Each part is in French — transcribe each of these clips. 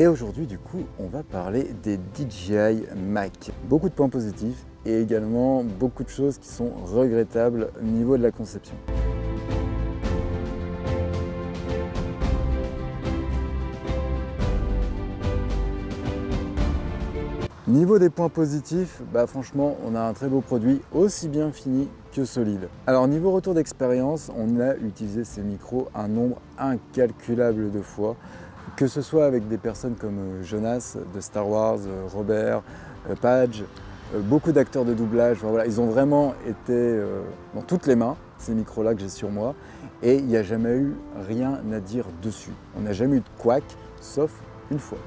Et aujourd'hui, du coup, on va parler des DJI Mac. Beaucoup de points positifs et également beaucoup de choses qui sont regrettables au niveau de la conception. Niveau des points positifs, franchement, on a un très beau produit, aussi bien fini que solide. Alors niveau retour d'expérience, on a utilisé ces micros un nombre incalculable de fois, que ce soit avec des personnes comme Jonas de Star Wars, Robert, Page, beaucoup d'acteurs de doublage. Voilà, ils ont vraiment été dans toutes les mains, ces micros-là que j'ai sur moi, et il n'y a jamais eu rien à dire dessus. On n'a jamais eu de couac, sauf une fois.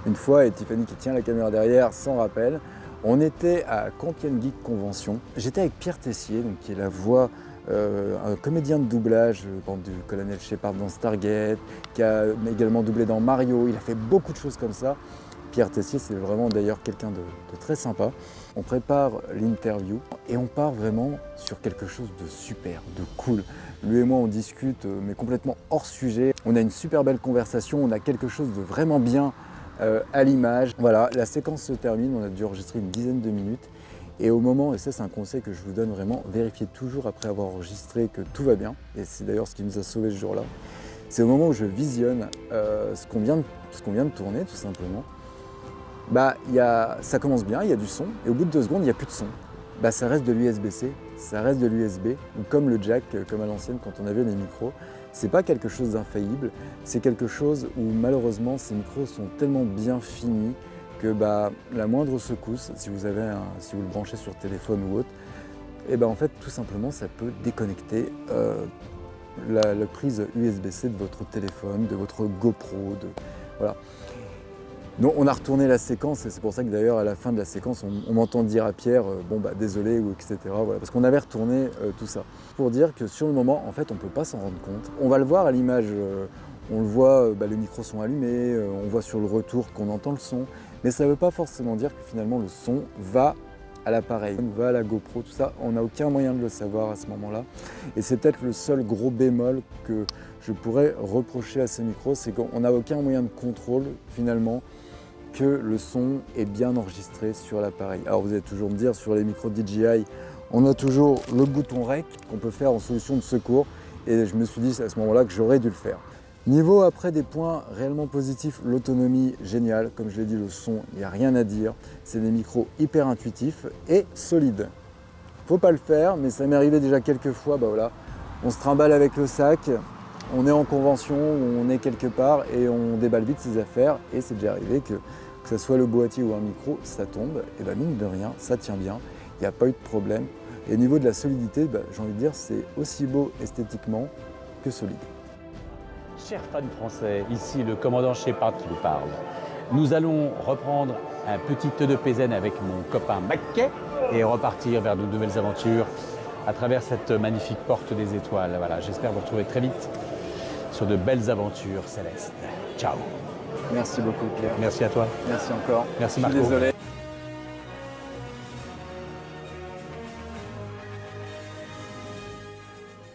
Une fois, et Tiffany qui tient la caméra derrière s'en rappelle, on était à Compiègne Geek Convention. J'étais avec Pierre Tessier, donc, qui est la voix, un comédien de doublage du colonel Shepard dans Stargate, qui a également doublé dans Mario. Il a fait beaucoup de choses comme ça. Pierre Tessier, c'est vraiment d'ailleurs quelqu'un de très sympa. On prépare l'interview et on part vraiment sur quelque chose de super, de cool. Lui et moi, on discute, mais complètement hors sujet. On a une super belle conversation, on a quelque chose de vraiment bien à l'image. Voilà, la séquence se termine, on a dû enregistrer une dizaine de minutes. Et au moment, et ça c'est un conseil que je vous donne vraiment, vérifiez toujours après avoir enregistré que tout va bien. Et c'est d'ailleurs ce qui nous a sauvés ce jour-là. C'est au moment où je visionne ce qu'on vient de tourner, tout simplement. Ça commence bien, il y a du son, et au bout de 2 secondes, il n'y a plus de son. Ça reste de l'USB-C, ça reste de l'USB, ou comme le jack, comme à l'ancienne quand on avait les micros. C'est pas quelque chose d'infaillible, c'est quelque chose où malheureusement ces micros sont tellement bien finis que la moindre secousse, si vous le branchez sur téléphone ou autre, en fait tout simplement ça peut déconnecter la prise USB-C de votre téléphone, de votre GoPro, voilà. Donc on a retourné la séquence et c'est pour ça que d'ailleurs à la fin de la séquence on m'entend dire à Pierre désolé ou etc. Voilà, parce qu'on avait retourné tout ça. Pour dire que sur le moment en fait on ne peut pas s'en rendre compte. On va le voir à l'image, on le voit, les micros sont allumés, on voit sur le retour qu'on entend le son, mais ça ne veut pas forcément dire que finalement le son va à l'appareil, va à la GoPro, tout ça, on n'a aucun moyen de le savoir à ce moment-là. Et c'est peut-être le seul gros bémol que je pourrais reprocher à ces micros, c'est qu'on n'a aucun moyen de contrôle finalement que le son est bien enregistré sur l'appareil. Alors vous allez toujours me dire, sur les micros DJI, on a toujours le bouton REC qu'on peut faire en solution de secours, et je me suis dit à ce moment-là que j'aurais dû le faire. Niveau après des points réellement positifs, l'autonomie géniale, comme je l'ai dit, le son, il n'y a rien à dire. C'est des micros hyper intuitifs et solides. Faut pas le faire, mais ça m'est arrivé déjà quelques fois, voilà. On se trimballe avec le sac, on est en convention, on est quelque part et on déballe vite ses affaires, et c'est déjà arrivé que ce soit le boîtier ou un micro, ça tombe, et mine de rien, ça tient bien, il n'y a pas eu de problème. Et au niveau de la solidité, j'ai envie de dire, c'est aussi beau esthétiquement que solide. Chers fans français, ici le commandant Shepard qui vous parle. Nous allons reprendre un petit E2PZN avec mon copain Mackay et repartir vers de nouvelles aventures à travers cette magnifique porte des étoiles. Voilà, j'espère vous retrouver très vite sur de belles aventures célestes. Ciao. Merci beaucoup Pierre. Merci à toi. Merci encore. Merci Marco. Désolé.